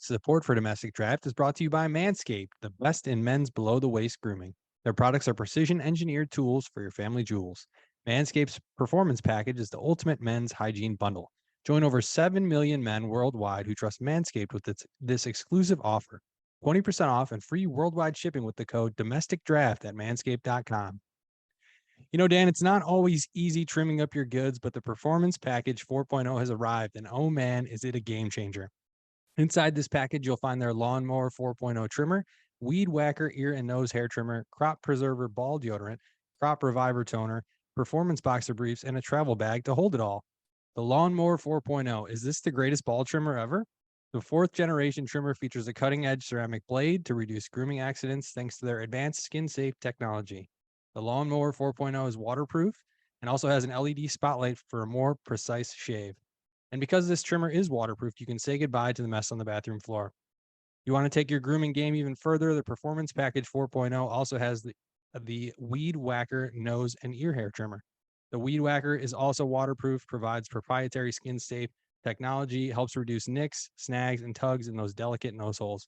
Support for Domestic Draft is brought to you by Manscaped, the best in men's below-the-waist grooming. Their products are precision-engineered tools for your family jewels. Manscaped's Performance Package is the ultimate men's hygiene bundle. Join over 7 million men worldwide who trust Manscaped with this exclusive offer. 20% off and free worldwide shipping with the code DOMESTICDRAFT at manscaped.com. You know, Dan, it's not always easy trimming up your goods, but the Performance Package 4.0 has arrived, and oh man, is it a game changer. Inside this package, you'll find their Lawnmower 4.0 trimmer, Weed Whacker ear and nose hair trimmer, Crop Preserver ball deodorant, Crop Reviver toner, Performance boxer briefs, and a travel bag to hold it all. The Lawnmower 4.0, is this the greatest ball trimmer ever? The fourth generation trimmer features a cutting edge ceramic blade to reduce grooming accidents thanks to their advanced skin safe technology. The Lawnmower 4.0 is waterproof and also has an LED spotlight for a more precise shave. And because this trimmer is waterproof, you can say goodbye to the mess on the bathroom floor. You want to take your grooming game even further? The Performance Package 4.0 also has the Weed Whacker nose and ear hair trimmer. The Weed Whacker is also waterproof, provides proprietary skin safe technology, helps reduce nicks, snags, and tugs in those delicate nose holes.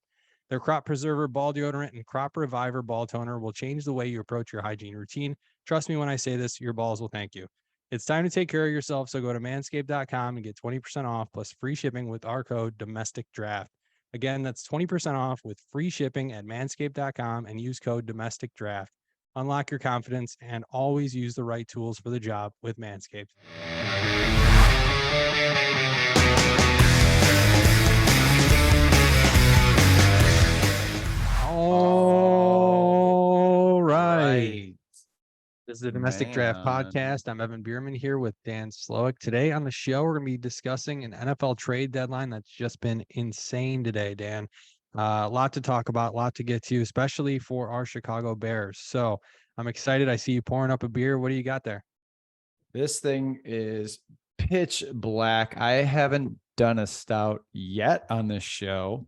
Their Crop Preserver ball deodorant and Crop Reviver ball toner will change the way you approach your hygiene routine. Trust me when I say this, your balls will thank you. It's time to take care of yourself, so go to manscaped.com and get 20% off plus free shipping with our code DOMESTICDRAFT. Again, that's 20% off with free shipping at manscaped.com and use code DOMESTICDRAFT. Unlock your confidence and always use the right tools for the job with Manscaped. All right. This is the Domestic Draft Podcast. I'm Evan Bierman here with Dan Slowick. Today on the show, we're going to be discussing an NFL trade deadline that's just been insane today, Dan. A lot to talk about, a lot to get to, especially for our Chicago Bears. So I'm excited. I see you pouring up a beer. What do you got there? This thing is pitch black. I haven't done a stout yet on this show.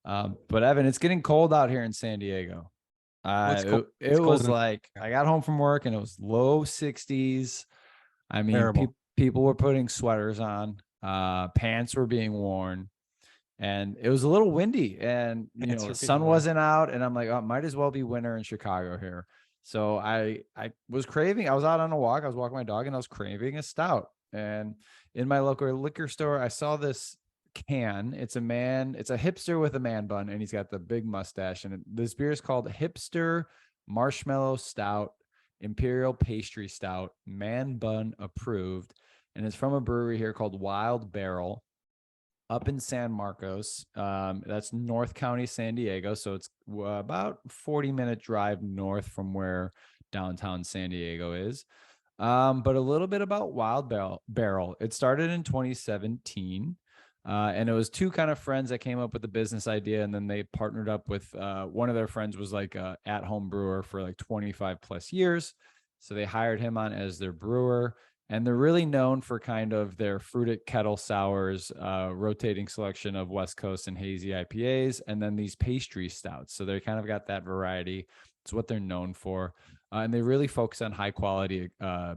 But Evan, it's getting cold out here in San Diego. It was like I got home from work and it was low 60s. I mean, people were putting sweaters on, pants were being worn, and it was a little windy. And the sun wasn't out, and I'm like, oh, it might as well be winter in Chicago here. So I was craving. I was out on a walk. I was walking my dog, and I was craving a stout. And in my local liquor store, I saw this can. It's a hipster with a man bun, and he's got the big mustache. And this beer is called Hipster Marshmallow Stout, Imperial Pastry Stout, man bun approved, and it's from a brewery here called Wild Barrel up in San Marcos. That's North County, San Diego. So it's about 40-minute drive north from where downtown San Diego is. But a little bit about Wild Barrel. It started in 2017. And it was two kind of friends that came up with the business idea, and then they partnered up with one of their friends was like a at-home brewer for like 25 plus years. So they hired him on as their brewer, and they're really known for kind of their fruited kettle sours, rotating selection of West Coast and hazy IPAs, and then these pastry stouts. So they kind of got that variety. It's what they're known for. And they really focus on high quality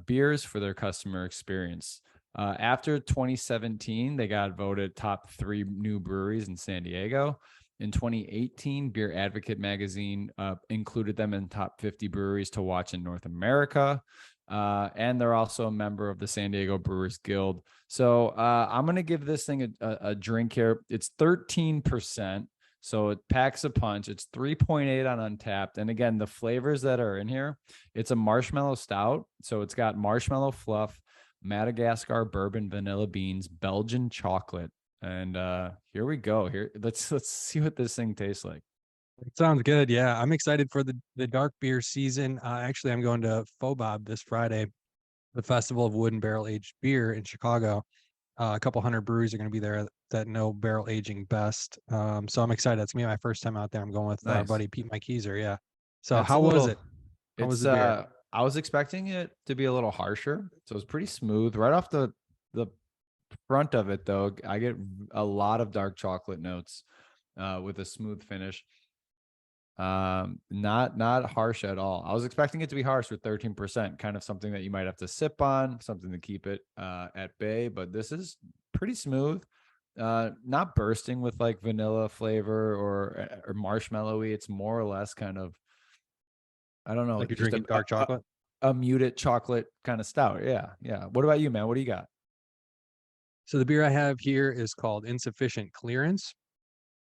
beers for their customer experience. After 2017, they got voted top 3 new breweries in San Diego. In 2018, Beer Advocate magazine included them in top 50 breweries to watch in North America. And they're also a member of the San Diego Brewers Guild. So I'm going to give this thing a drink here. It's 13%. So it packs a punch. It's 3.8 on Untappd. And again, the flavors that are in here, it's a marshmallow stout. So it's got marshmallow fluff, Madagascar bourbon, vanilla beans, Belgian chocolate. And here we go. Let's see what this thing tastes like. It sounds good. Yeah, I'm excited for the dark beer season. Actually, I'm going to FOBAB this Friday, the Festival of Wood and Barrel Aged Beer in Chicago. A couple hundred breweries are going to be there that know barrel aging best. So I'm excited. It's me my first time out there. I'm going with our buddy Pete Mikeezer. Yeah. So how was it? How was the beer? I was expecting it to be a little harsher, so it was pretty smooth. Right off the front of it, though, I get a lot of dark chocolate notes with a smooth finish. Not harsh at all. I was expecting it to be harsh with 13%, kind of something that you might have to sip on, something to keep it at bay. But this is pretty smooth. Not bursting with like vanilla flavor or marshmallowy. It's more or less kind of, I don't know, Like you're just drinking dark chocolate. a muted chocolate kind of stout. Yeah, yeah. What about you, man? What do you got? So the beer I have here is called Insufficient Clearance.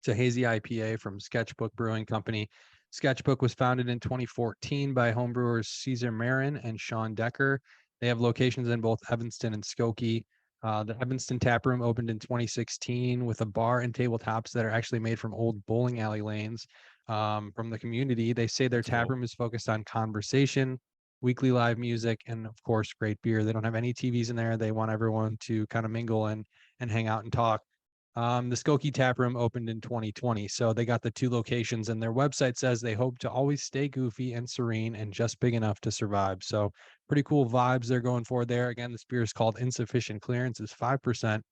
It's a hazy IPA from Sketchbook Brewing Company. Sketchbook was founded in 2014 by homebrewers Caesar Marin and Sean Decker. They have locations in both Evanston and Skokie. The Evanston tap room opened in 2016 with a bar and tabletops that are actually made from old bowling alley lanes from the community. They say their That's tap cool. room is focused on conversation, weekly live music, and of course, great beer. They don't have any TVs in there. They want everyone to kind of mingle and hang out and talk. The Skokie Tap Room opened in 2020, so they got the two locations, and their website says they hope to always stay goofy and serene and just big enough to survive. So, pretty cool vibes they're going for there. Again, this beer is called Insufficient Clearance. It's 5%.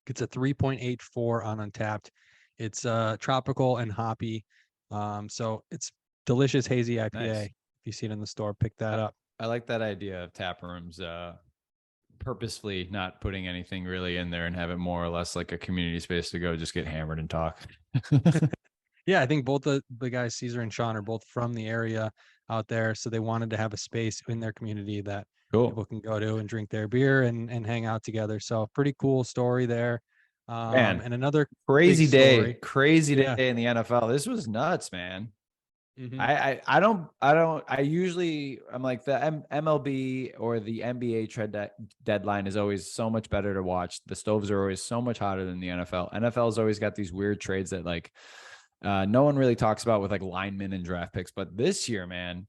It's a 3.84 on Untapped. It's tropical and hoppy. So it's delicious hazy IPA. Nice. If you see it in the store, pick that I, up. I like that idea of tap rooms. Purposefully not putting anything really in there and have it more or less like a community space to go just get hammered and talk. Yeah, I think both the guys, Caesar and Sean, are both from the area out there. So they wanted to have a space in their community that Cool. people can go to and drink their beer and hang out together. So pretty cool story there. Man, And another big story. crazy day Yeah. in the NFL. This was nuts, man. Hmm. I usually, I'm like the MLB or the NBA deadline is always so much better to watch. The stoves are always so much hotter than the NFL. NFL's always got these weird trades that like no one really talks about with like linemen and draft picks. But this year, man,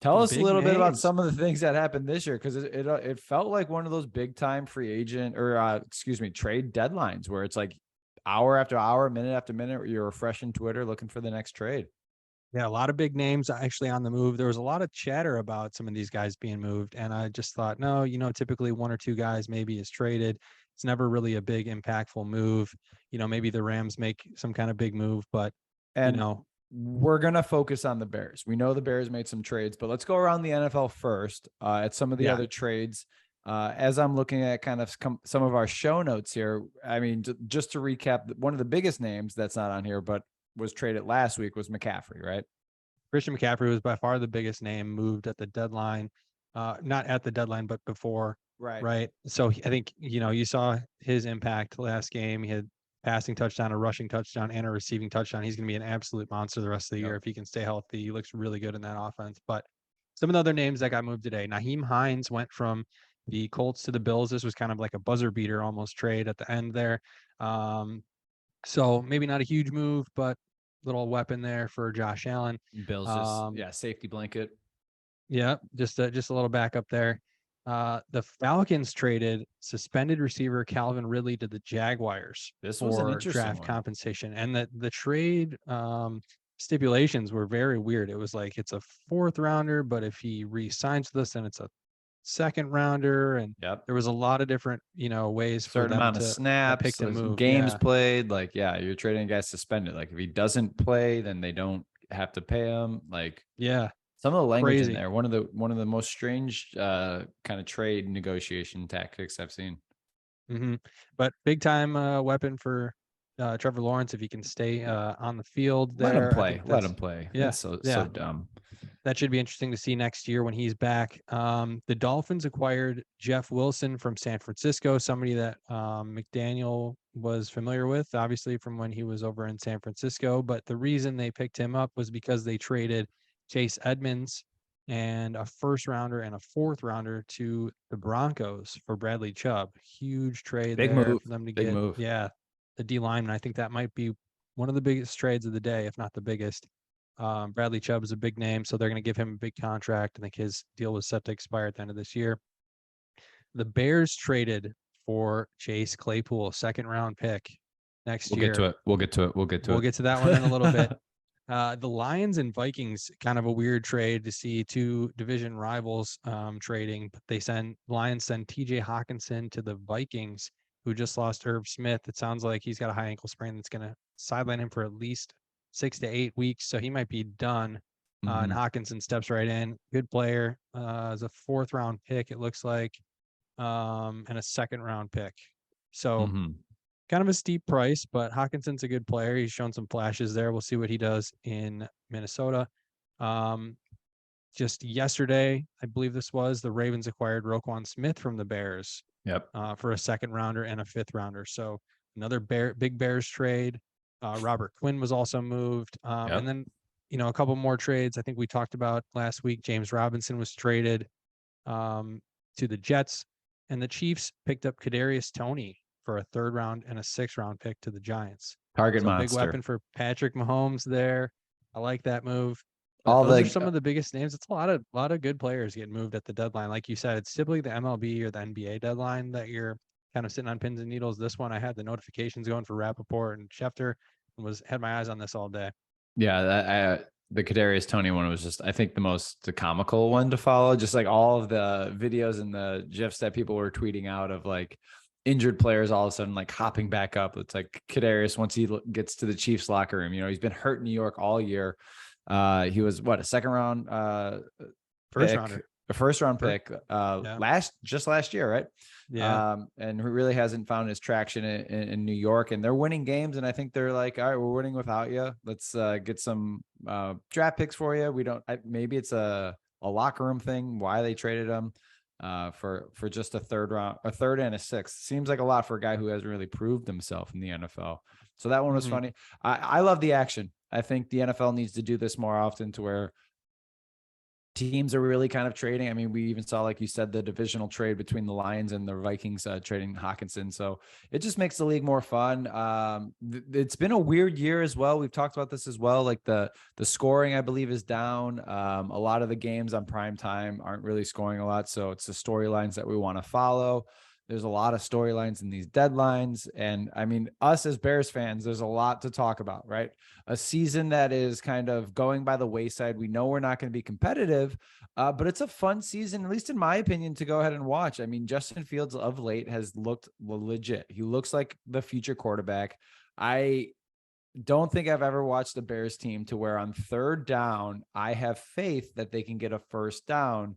tell Some us a big little bit about names. some of the things that happened this year, because it felt like one of those big time free agent or excuse me, trade deadlines where it's like hour after hour, minute after minute, you're refreshing Twitter looking for the next trade. Yeah, a lot of big names actually on the move. There was a lot of chatter about some of these guys being moved. And I just thought, no, typically one or two guys maybe is traded. It's never really a big impactful move. Maybe the Rams make some kind of big move, but you And know, we're going to focus on the Bears. We know the Bears made some trades, but let's go around the NFL first at some of the yeah, other trades. As I'm looking at kind of some of our show notes here, I mean, just to recap, one of the biggest names that's not on here, but was traded last week was McCaffrey, right? Christian McCaffrey was by far the biggest name moved at the deadline. Not at the deadline, but before, Right. right? So I think, you saw his impact last game. He had passing touchdown, a rushing touchdown, and a receiving touchdown. He's going to be an absolute monster the rest of the year Yep. if he can stay healthy. He looks really good in that offense. But some of the other names that got moved today, Naheem Hines went from the Colts to the Bills. This was kind of like a buzzer beater almost trade at the end there. Um, so maybe not a huge move, but little weapon there for Josh Allen. Bills just, Um, yeah, safety blanket. yeah, just a little backup there. The Falcons traded suspended receiver Calvin Ridley to the Jaguars This was an for interesting draft one. compensation, and the trade stipulations were very weird. It was like it's a fourth rounder, but if he re-signs with us, then it's a second rounder, and Yep. there was a lot of different ways for Certain them amount of to pick snaps, to move. games Yeah, played. Like, yeah, you're trading a guy suspended. Like, if he doesn't play, then they don't have to pay him. Like, yeah, some of the language in crazy. there, one of the most strange kind of trade negotiation tactics I've seen. But big time weapon for Trevor Lawrence if he can stay on the field Let him there. I think play. Let him that's play. yeah, It's so yeah. dumb. That should be interesting to see next year when he's back. The Dolphins acquired Jeff Wilson from San Francisco, somebody that McDaniel was familiar with, obviously from when he was over in San Francisco. But the reason they picked him up was because they traded Chase Edmonds and a first rounder and a fourth rounder to the Broncos for Bradley Chubb. Huge trade Big there move. for them to Big get, move. yeah, the D lineman. I think that might be one of the biggest trades of the day, if not the biggest. Bradley Chubb is a big name, so they're going to give him a big contract. I think his deal was set to expire at the end of this year. The Bears traded for Chase Claypool, second round pick next We'll get to year. it. We'll get to it. We'll get to We'll it. get to that one in a little bit. The Lions and Vikings, kind of a weird trade to see two division rivals trading. But Lions send TJ Hawkinson to the Vikings, who just lost Irv Smith. It sounds like he's got a high ankle sprain that's going to sideline him for at least 6 to 8 weeks. So he might be done. And Mhm. Hawkinson steps right in. Good player. As a fourth round pick, it looks like, and a second round pick. So Mhm. kind of a steep price, but Hawkinson's a good player. He's shown some flashes there. We'll see what he does in Minnesota. Um, just yesterday, I believe this was, the Ravens acquired Roquan Smith from the Bears Yep. for a second rounder and a fifth rounder. So another big Bears trade. Robert Quinn was also moved. And Yep. then, a couple more trades. I think we talked about last week. James Robinson was traded to the Jets, and the Chiefs picked up Kadarius Toney for a third round and a sixth round pick to the Giants. Target So big monster. weapon for Patrick Mahomes there. I like that move. But All those are the some of the biggest names. It's a lot of good players getting moved at the deadline. Like you said, it's typically the MLB or the NBA deadline that you're kind of sitting on pins and needles. This one, I had the notifications going for Rappaport and Schefter, and had my eyes on this all day. Yeah, the Kadarius Toney one was just, I think, the comical one to follow. Just like all of the videos and the gifs that people were tweeting out of like injured players all of a sudden like hopping back up. It's like Kadarius, once he gets to the Chiefs locker room, he's been hurt in New York all year. He was a second round First pick, rounder. a first round pick Yeah. last year, right? Yeah. And who really hasn't found his traction in New York, and they're winning games. And I think they're like, all right, we're winning without you. Let's get some draft picks for you. We don't, maybe it's a locker room thing, why they traded him for just a third and a sixth. Seems like a lot for a guy who hasn't really proved himself in the NFL. So that one was funny. I love the action. I think the NFL needs to do this more often, to where teams are really kind of trading. I mean, we even saw, like you said, the divisional trade between the Lions and the Vikings trading Hawkinson. So it just makes the league more fun. It's been a weird year as well. We've talked about this as well. Like the scoring, I believe, is down. A lot of the games on prime time aren't really scoring a lot. So it's the storylines that we want to follow. There's a lot of storylines in these deadlines. And I mean, us as Bears fans, there's a lot to talk about, right? A season that is kind of going by the wayside. We know we're not going to be competitive, but it's a fun season, at least in my opinion, to go ahead and watch. I mean, Justin Fields of late has looked legit. He looks like the future quarterback. I don't think I've ever watched a Bears team to where on third down, I have faith that they can get a first down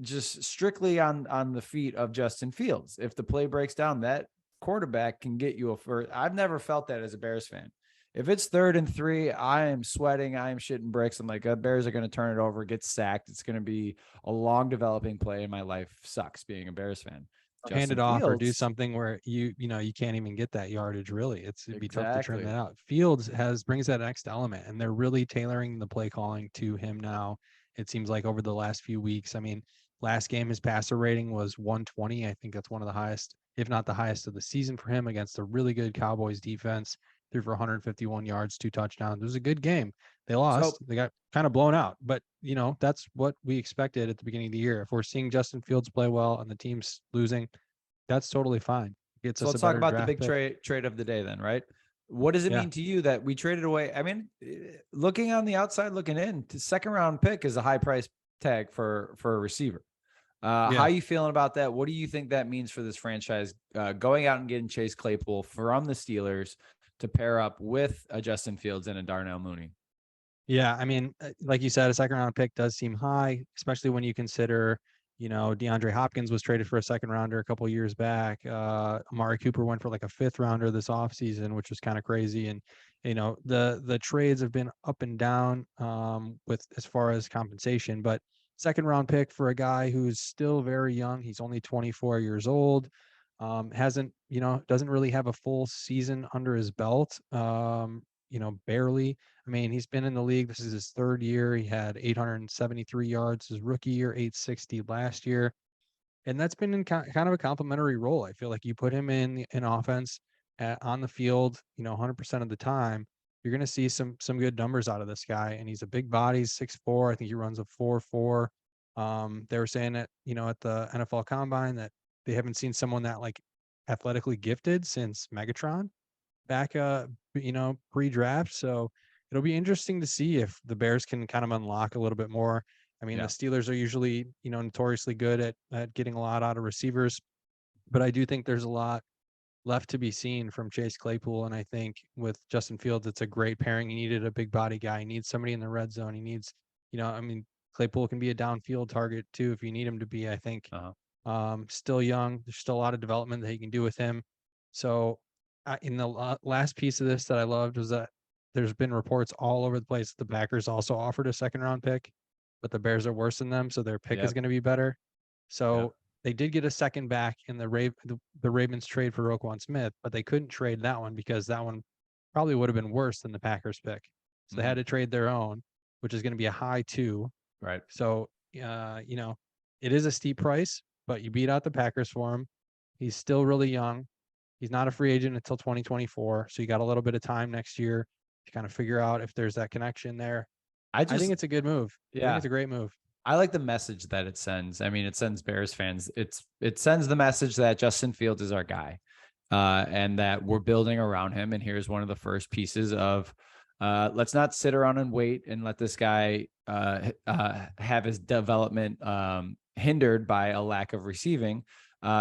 just strictly on the feet of Justin Fields. If the play breaks down, that quarterback can get you a first. I've never felt that as a Bears fan. If it's 3rd and 3, I am sweating. I am shitting bricks. I'm like, Bears are going to turn it over, get sacked. It's going to be a long developing play, and my life sucks being a Bears fan. Hand Justin it off or do Fields, something where you can't even get that yardage. Really, it'd be tough to trim exactly. that out. Fields brings that next element, and they're really tailoring the play calling to him now. It seems like over the last few weeks. I mean, last game his passer rating was 120. I think that's one of the highest, if not the highest, of the season for him against a really good Cowboys defense. Threw for 151 yards, 2 touchdowns. It was a good game. They lost. So They got kind of blown out, but that's what we expected at the beginning of the year. If we're seeing Justin Fields play well and the team's losing, that's totally fine. Gets So us a let's talk better about the draft big pick. trade of the day then, right? What does it Yeah. mean to you that we traded away? I mean, looking on the outside, looking in, the second round pick is a high price tag for a receiver. How Yeah. are you feeling about that? What do you think that means for this franchise going out and getting Chase Claypool from the Steelers to pair up with a Justin Fields and a Darnell Mooney? Yeah. I mean, like you said, a second round pick does seem high, especially when you consider, DeAndre Hopkins was traded for a second rounder a couple of years back. Amari Cooper went for like a fifth rounder this offseason, which was kind of crazy. And, the trades have been up and down with as far as compensation, but second round pick for a guy who's still very young. He's only 24 years old. Hasn't, doesn't really have a full season under his belt. Barely. I mean, he's been in the league. This is his third year. He had 873 yards his rookie year, 860 last year. And that's been in kind of a complimentary role. I feel like you put him in offense on the field, 100% of the time, you're going to see some good numbers out of this guy. And he's a big body, he's 6'4". I think he runs a 4.4. They were saying that, at the NFL Combine that they haven't seen someone that like athletically gifted since Megatron back pre-draft. So it'll be interesting to see if the Bears can kind of unlock a little bit more. I mean, the Yeah. Steelers are usually, notoriously good at getting a lot out of receivers, but I do think there's a lot left to be seen from Chase Claypool. And I think with Justin Fields, it's a great pairing. He needed a big body guy. He needs somebody in the red zone. He needs, I mean, Claypool can be a downfield target too if you need him to be. I think Uh-huh. still young. There's still a lot of development that he can do with him. So in the last piece of this that I loved was that there's been reports all over the place. The Packers also offered a second round pick, but the Bears are worse than them, so their pick is Yep. going to be better. Yep. So they did get a second back in the Ravens trade for Roquan Smith, but they couldn't trade that one because that one probably would have been worse than the Packers pick. So they Mhm. had to trade their own, which is going to be a high two. Right. So you know, it is a steep price, but you beat out the Packers for him. He's still really young. He's not a free agent until 2024, so you got a little bit of time next year to kind of figure out if there's that connection there. I I think just, it's a good move. I think yeah, it's a great move. I like the message that it sends. I mean, it sends Bears fans. It sends the message that Justin Fields is our guy, and that we're building around him. And here's one of the first pieces of, let's not sit around and wait and let this guy have his development hindered by a lack of receiving.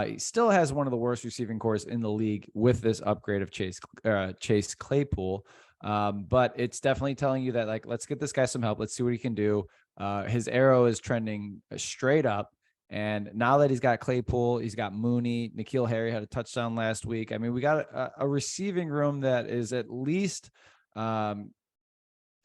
He still has one of the worst receiving cores in the league with this upgrade of Chase Claypool. But it's definitely telling you that, like, let's get this guy some help. Let's see what he can do. His arrow is trending straight up. And now that he's got Claypool, he's got Mooney, N'Keal Harry had a touchdown last week. I mean, we got a receiving room that is at least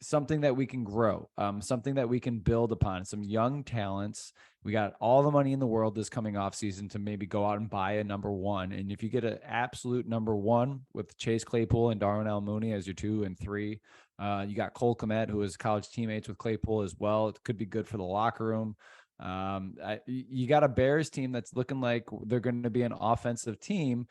something that we can grow, something that we can build upon, some young talents. We got all the money in the world this coming off season to maybe go out and buy a number one. And if you get an absolute number one with Chase Claypool and Darnell Mooney as your 2 and 3, you got Cole Kmet, who is college teammates with Claypool as well. It could be good for the locker room. You got a Bears team that's looking like they're going to be an offensive team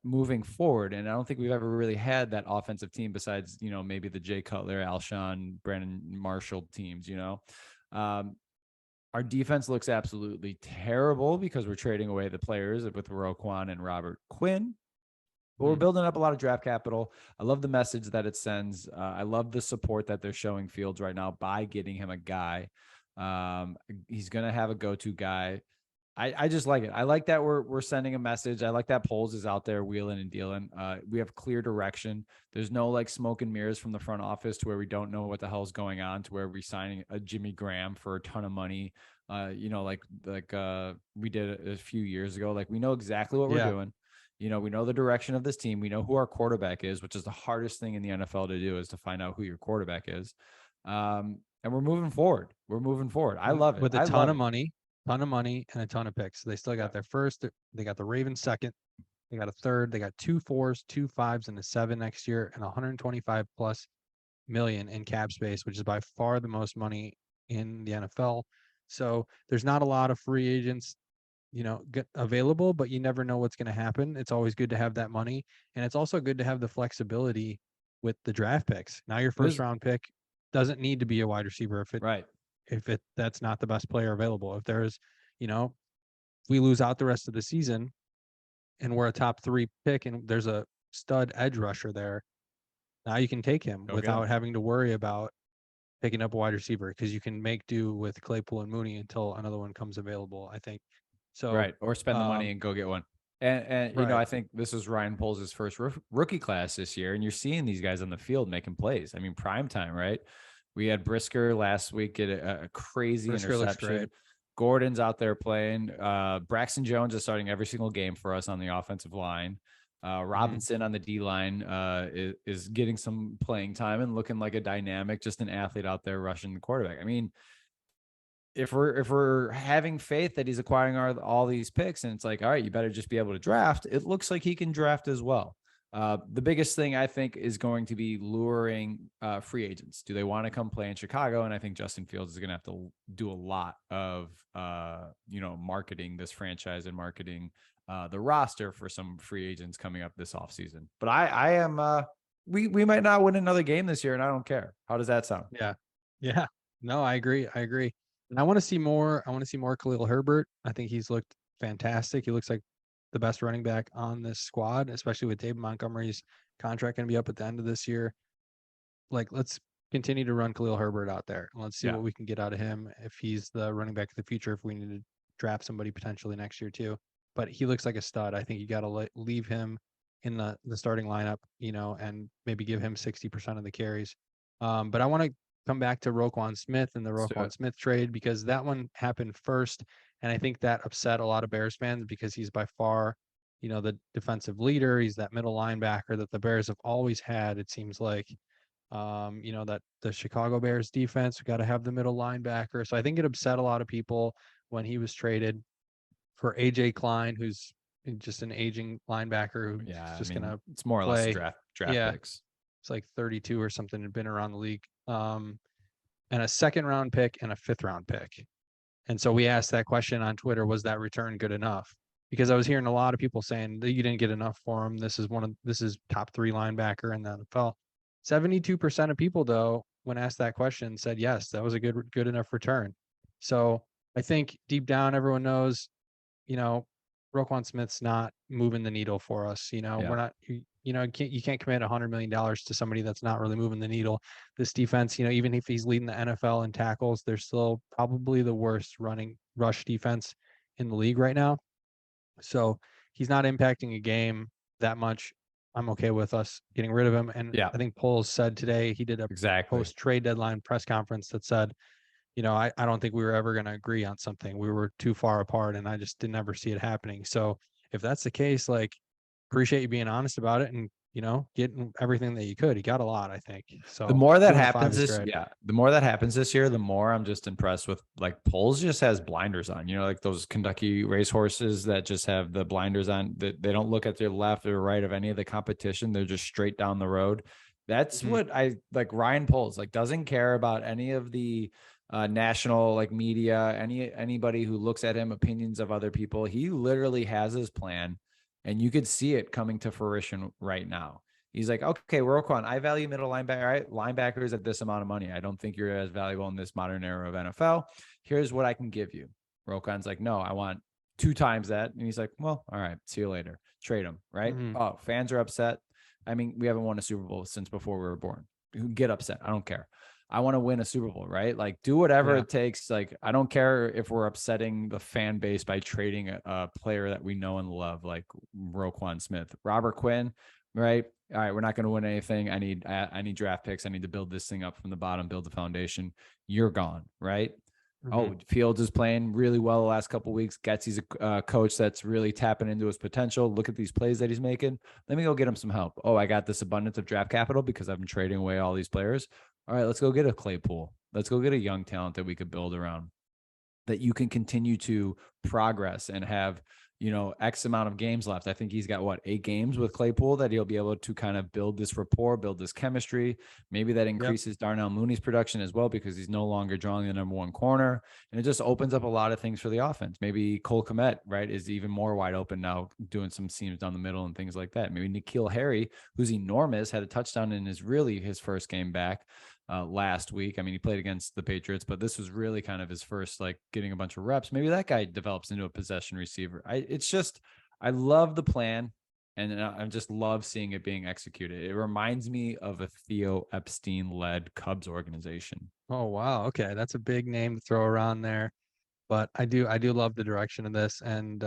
moving forward. And I don't think we've ever really had that offensive team besides, maybe the Jay Cutler, Alshon, Brandon Marshall teams. Our defense looks absolutely terrible because we're trading away the players with Roquan and Robert Quinn. But we're building up a lot of draft capital. I love the message that it sends. I love the support that they're showing Fields right now by getting him a guy. He's going to have a go-to guy. I just like it. I like that we're sending a message. I like that Poles is out there wheeling and dealing. We have clear direction. There's no like smoke and mirrors from the front office to where we don't know what the hell's going on, to where we're signing a Jimmy Graham for a ton of money. Like we did a few years ago. Like, we know exactly what we're doing. We know the direction of this team. We know who our quarterback is, which is the hardest thing in the NFL to do, is to find out who your quarterback is. And we're moving forward. I love it. With a I ton love of it. money, and a ton of picks. So they still got their first. They got the Ravens second. They got a third. They got 2 4s, 2 5s, and a 7 next year, and 125 plus million in cap space, which is by far the most money in the NFL. So there's not a lot of free agents, available, but you never know what's going to happen. It's always good to have that money, and it's also good to have the flexibility with the draft picks. Now your first There's round pick doesn't need to be a wide receiver right. if that's not the best player available. If there's, if we lose out the rest of the season and we're a top 3 pick and there's a stud edge rusher there, now you can take him Go get him. without having to worry about picking up a wide receiver, because you can make do with Claypool and Mooney until another one comes available, I think. So, Right. Or spend the money um, and go get one. And right. I think this is Ryan Poles' first rookie class this year, and you're seeing these guys on the field making plays. I mean, prime time, right? We had Brisker last week get a crazy Brisker looks interception. great. Gordon's out there playing. Braxton Jones is starting every single game for us on the offensive line. Robinson on the D line is getting some playing time and looking like a dynamic, just an athlete out there rushing the quarterback. I mean, if we're having faith that he's acquiring all these picks, and it's like, all right, you better just be able to draft. It looks like he can draft as well. The biggest thing I think is going to be luring free agents. Do they want to come play in Chicago? And I think Justin Fields is going to have to do a lot of marketing this franchise and marketing the roster for some free agents coming up this offseason. But I am we might not win another game this year, and I don't care. How does that sound? Yeah. Yeah. No, I agree. And I want to see more. I want to see more Khalil Herbert. I think he's looked fantastic. He looks like the best running back on this squad, especially with David Montgomery's contract going to be up at the end of this year. Like, let's continue to run Khalil Herbert out there. And let's see Yeah. what we can get out of him if he's the running back of the future, if we need to draft somebody potentially next year too. But he looks like a stud. I think you got to leave him in the starting lineup, and maybe give him 60% of the carries. But I want to come back to Roquan Smith and the Let's do Roquan it. Smith trade, because that one happened first. And I think that upset a lot of Bears fans because he's by far the defensive leader. He's that middle linebacker that the Bears have always had. It seems like, that the Chicago Bears defense got to have the middle linebacker. So I think it upset a lot of people when he was traded for AJ Klein, who's just an aging linebacker who's Yeah, I just going mean, to it's more or less play. draft Yeah, picks. it's like 32 or something, had been around the league. And a second round pick and a fifth round pick. And so we asked that question on Twitter, was that return good enough? Because I was hearing a lot of people saying that you didn't get enough for him. This is top 3 linebacker in the NFL. 72% of people, though, when asked that question, said yes, that was a good enough return. So I think deep down everyone knows, you know, Roquan Smith's not moving the needle for us. Yeah. We're not, you can't commit $100 million to somebody that's not really moving the needle. This defense, even if he's leading the NFL in tackles, they're still probably the worst running rush defense in the league right now. So he's not impacting a game that much. I'm okay with us getting rid of him. And Yeah, I think Poles said today he did a exactly. post trade deadline press conference that said, I don't think we were ever going to agree on something. We were too far apart, and I just didn't ever see it happening. So if that's the case, like, appreciate you being honest about it and, getting everything that you could. He got a lot, I think. The So more that 2.5 happens is this, great. yeah, the more that happens this year, the more I'm just impressed with, like, Poles just has blinders on, like those Kentucky racehorses that just have the blinders on, that they don't look at their left or right of any of the competition. They're just straight down the road. That's what I like. Ryan Poles, like, doesn't care about any of the national, like, media, anybody who looks at him, opinions of other people. He literally has his plan, and you could see it coming to fruition right now. He's like, okay, Roquan, I value middle linebacker, right? Linebackers at this amount of money. I don't think you're as valuable in this modern era of NFL. Here's what I can give you. Roquan's like, no, I want 2 times that. And he's like, well, all right, see you later. Trade him, right? Oh, fans are upset. I mean, we haven't won a Super Bowl since before we were born. Get upset. I don't care. I want to win a Super Bowl, right? Like, do whatever it takes. Like, I don't care if we're upsetting the fan base by trading a player that we know and love, like Roquan Smith. Robert Quinn, right? All right, we're not going to win anything. I need draft picks. I need to build this thing up from the bottom, build the foundation. You're gone, right? Oh, Fields is playing really well the last couple of weeks. Getsy's a coach that's really tapping into his potential. Look at these plays that he's making. Let me go get him some help. Oh, I got this abundance of draft capital because I've been trading away all these players. All right, let's go get a Claypool. Let's go get a young talent that we could build around, that you can continue to progress and have, X amount of games left. I think he's got 8 games with Claypool that he'll be able to kind of build this rapport, build this chemistry. Maybe that increases Darnell Mooney's production as well, because he's no longer drawing the number 1 corner. And it just opens up a lot of things for the offense. Maybe Cole Kmet, right, is even more wide open now, doing some seams down the middle and things like that. Maybe N'Keal Harry, who's enormous, had a touchdown in his first game back last week. I mean, he played against the Patriots, but this was really kind of his first, like, getting a bunch of reps. Maybe that guy develops into a possession receiver. I love the plan, and I just love seeing it being executed. It reminds me of a Theo Epstein-led Cubs organization. Oh, wow. Okay. That's a big name to throw around there. But I do love the direction of this. And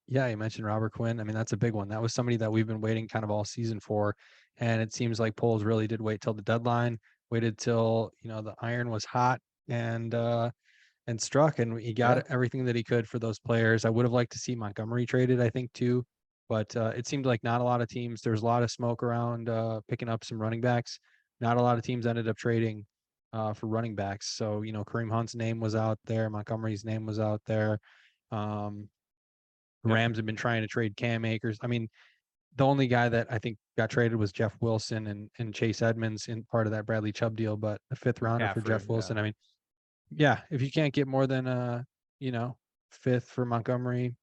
yeah, you mentioned Robert Quinn. I mean, that's a big one. That was somebody that we've been waiting kind of all season for. And it seems like Poles really did wait till the deadline, waited till, the iron was hot and struck, and he got everything that he could for those players. I would have liked to see Montgomery traded, I think, too. But it seemed like not a lot of teams, there's a lot of smoke around picking up some running backs. Not a lot of teams ended up trading for running backs. So, Kareem Hunt's name was out there. Montgomery's name was out there. Rams have been trying to trade Cam Akers. I mean, the only guy that I think got traded was Jeff Wilson and Chase Edmonds in part of that Bradley Chubb deal, but a 5th rounder for Jeff Wilson. I mean, yeah, if you can't get more than you know, 5th for Montgomery,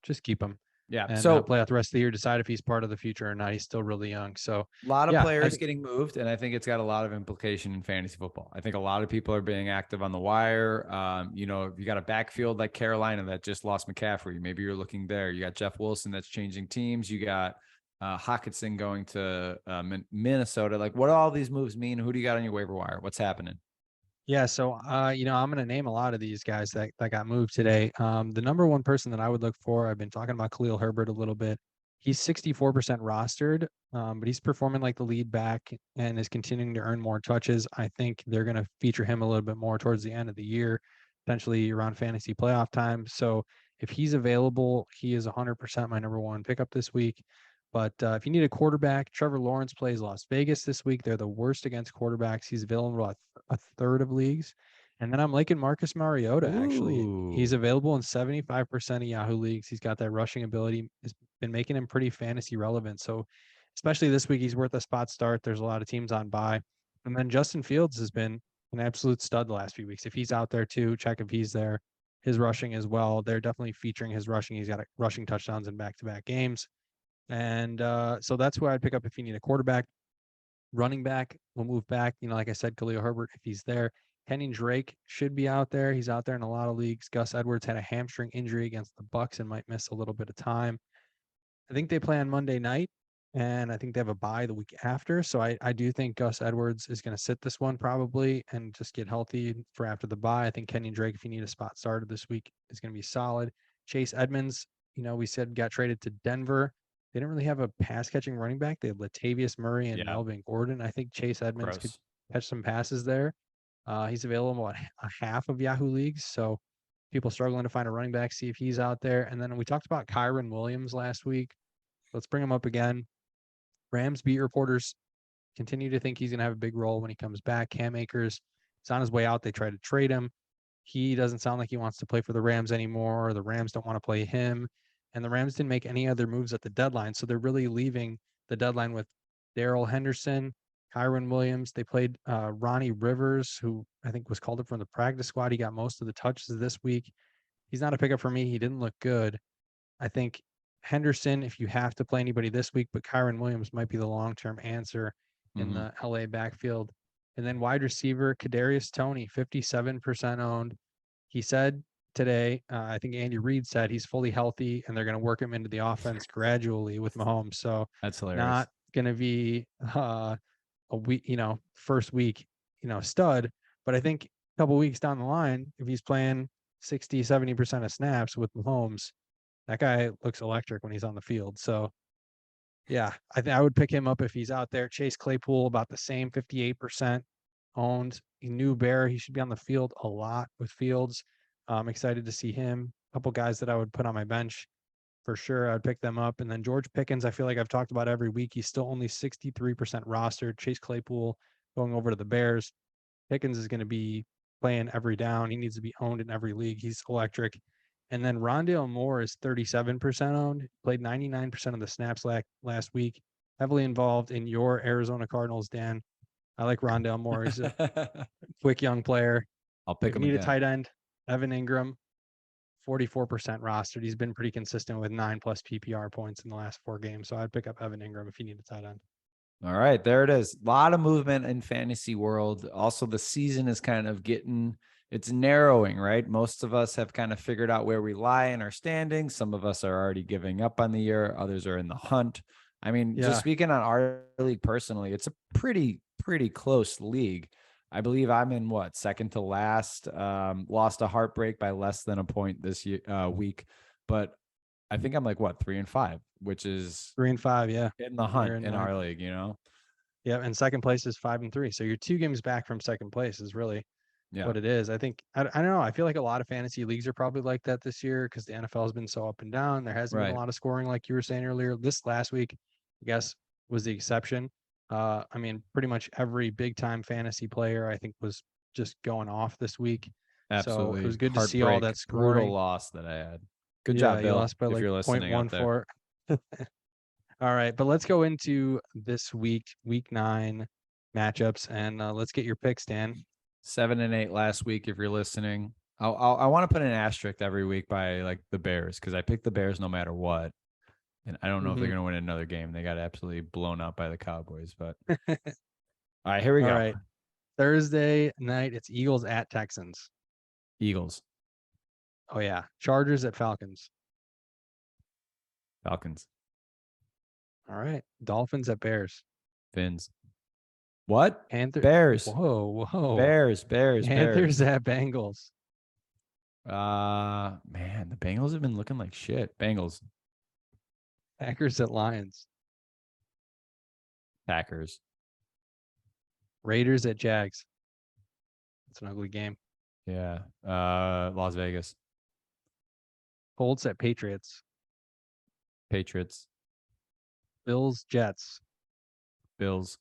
just keep him. Yeah. And So play out the rest of the year, decide if he's part of the future or not. He's still really young. So a lot of yeah, players getting moved, and I think it's got a lot of implication in fantasy football. I think a lot of people are being active on the wire. If you got a backfield like Carolina that just lost McCaffrey, maybe you're looking there. You got Jeff Wilson that's changing teams. You got Hawkinson going to Minnesota. Like, what do all these moves mean? Who do you got on your waiver wire? What's happening? Yeah, so I'm going to name a lot of these guys that got moved today. The number one person that I would look for, I've been talking about Khalil Herbert a little bit. He's 64% rostered, but he's performing like the lead back and is continuing to earn more touches. I think they're going to feature him a little bit more towards the end of the year, potentially around fantasy playoff time. So If he's available, he is 100% my number one pickup this week. But if you need a quarterback, Trevor Lawrence plays Las Vegas this week. They're the worst against quarterbacks. He's available at a third of leagues. And then I'm liking Marcus Mariota, actually. He's Ooh. available in 75% of Yahoo leagues. He's got that rushing ability. It's been making him pretty fantasy relevant. So, especially this week, he's worth a spot start. There's a lot of teams on bye. And then Justin Fields has been an absolute stud the last few weeks. If he's out there too, check if he's there. His rushing as well. They're definitely featuring his rushing. He's got rushing touchdowns in back-to-back games. And so that's who I'd pick up if you need a quarterback. Running back, we'll move back. Like I said, Khalil Herbert, if he's there. Kenyon Drake should be out there. He's out there in a lot of leagues. Gus Edwards had a hamstring injury against the Bucks and might miss a little bit of time. I think they play on Monday night, and I think they have a bye the week after. So I do think Gus Edwards is going to sit this one probably and just get healthy for after the bye. I think Kenyon Drake, if you need a spot starter this week, is going to be solid. Chase Edmonds, we said got traded to Denver. They didn't really have a pass catching running back. They had Latavius Murray and Yeah. Melvin Gordon. I think Chase Edmonds could Gross. catch some passes there. He's available at a half of Yahoo leagues. So people struggling to find a running back, see if he's out there. And then we talked about Kyron Williams last week. Let's bring him up again. Rams beat reporters continue to think he's going to have a big role when he comes back. Cam Akers is on his way out. They try to trade him. He doesn't sound like he wants to play for the Rams anymore. The Rams don't want to play him. And the Rams didn't make any other moves at the deadline. So they're really leaving the deadline with Darrell Henderson, Kyron Williams. They played Ronnie Rivers, who I think was called up from the practice squad. He got most of the touches this week. He's not a pickup for me. He didn't look good. I think Henderson, if you have to play anybody this week, but Kyron Williams might be the long-term answer in the LA backfield. And then wide receiver, Kadarius Toney, 57% owned. He said today, I think Andy Reid said he's fully healthy and they're going to work him into the offense gradually with Mahomes. So That's hilarious. not going to be a week, first week, stud. But I think a couple weeks down the line, if he's playing 60, 70% of snaps with Mahomes, that guy looks electric when he's on the field. So, yeah, I think I would pick him up if he's out there. Chase Claypool, about the same, 58% owned. A new bear. He should be on the field a lot with Fields. I'm excited to see him. A couple guys that I would put on my bench for sure. I'd pick them up. And then George Pickens, I feel like I've talked about every week. He's still only 63% rostered. Chase Claypool going over to the Bears. Pickens is going to be playing every down. He needs to be owned in every league. He's electric. And then Rondale Moore is 37% owned, played 99% of the snaps last week, heavily involved in your Arizona Cardinals, Dan. I like Rondale Moore. He's a quick young player. I'll pick If him you need again. a tight end, Evan Ingram, 44% rostered. He's been pretty consistent with 9+ PPR points in the last 4 games. So I'd pick up Evan Ingram if you need a tight end. All right, there it is. A lot of movement in fantasy world. Also, the season is kind of it's narrowing, right? Most of us have kind of figured out where we lie in our standings. Some of us are already giving up on the year. Others are in the hunt. I mean, just speaking on our league personally, it's a pretty close league. I believe I'm in second to last. Lost a heartbreak by less than a point this week, but I think I'm like 3-5, which is 3-5, yeah, in the hunt in our league, Yeah, and second place is 5-3. So you're 2 games back from second place is really what it is. I think I don't know. I feel like a lot of fantasy leagues are probably like that this year because the NFL has been so up and down. There hasn't been a lot of scoring like you were saying earlier. This last week, I guess, was the exception. I mean, pretty much every big time fantasy player I think was just going off this week. Absolutely. So it was good to see all that scoring. Brutal loss that I had. Good job, Bill. You lost by if like you're listening out there. 0.14. All right, but let's go into this week 9 matchups, and let's get your picks, Dan. 7 and 8 last week. If you're listening, I want to put an asterisk every week by like the Bears because I picked the Bears no matter what, and I don't know if they're going to win another game. They got absolutely blown out by the Cowboys. But all right, here we go. All right, Thursday night, it's Eagles at Texans. Eagles. Oh yeah, Chargers at Falcons. Falcons. All right, Dolphins at Bears. Fins. What? Bears. Whoa. Bears. Panthers at Bengals. Man, the Bengals have been looking like shit. Bengals. Packers at Lions. Packers. Raiders at Jags. It's an ugly game. Yeah. Las Vegas. Colts at Patriots. Patriots. Bills, Jets. Bills.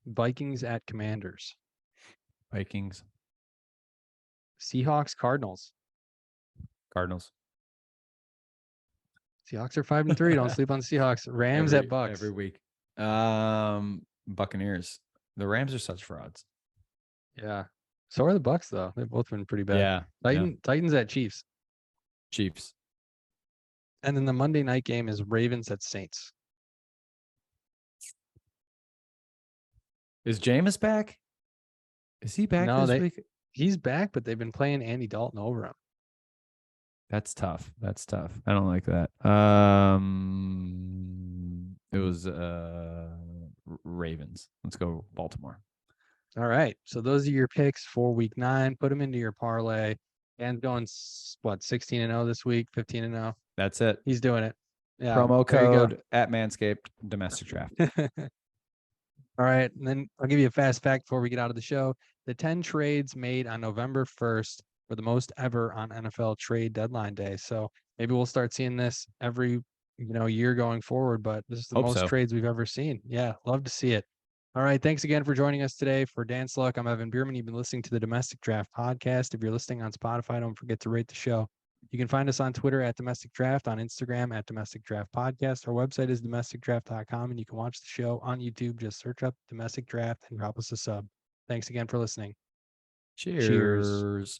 Vikings at Commanders. Vikings. Seahawks, Cardinals. Cardinals. Seahawks are 5-3. Don't sleep on the Seahawks. Rams at Bucks. Every week. Buccaneers. The Rams are such frauds. Yeah. So are the Bucks, though. They've both been pretty bad. Yeah. Titans at Chiefs. Chiefs. And then the Monday night game is Ravens at Saints. Is Jameis back? Is he back this week? He's back, but they've been playing Andy Dalton over him. That's tough. I don't like that. It was Ravens. Let's go Baltimore. All right. So those are your picks for week 9. Put them into your parlay. And going 16-0 this week, 15-0. That's it. He's doing it. Yeah. Promo code at Manscaped Domestic Draft. All right. And then I'll give you a fast fact before we get out of the show. The 10 trades made on November 1st were the most ever on NFL trade deadline day. So maybe we'll start seeing this every year going forward, but this is the most trades we've ever seen. Yeah, love to see it. All right. Thanks again for joining us today. For Dan Sluck, I'm Evan Bierman. You've been listening to the Domestic Draft Podcast. If you're listening on Spotify, don't forget to rate the show. You can find us on Twitter at Domestic Draft, on Instagram at Domestic Draft Podcast. Our website is domesticdraft.com, and you can watch the show on YouTube. Just search up Domestic Draft and drop us a sub. Thanks again for listening. Cheers.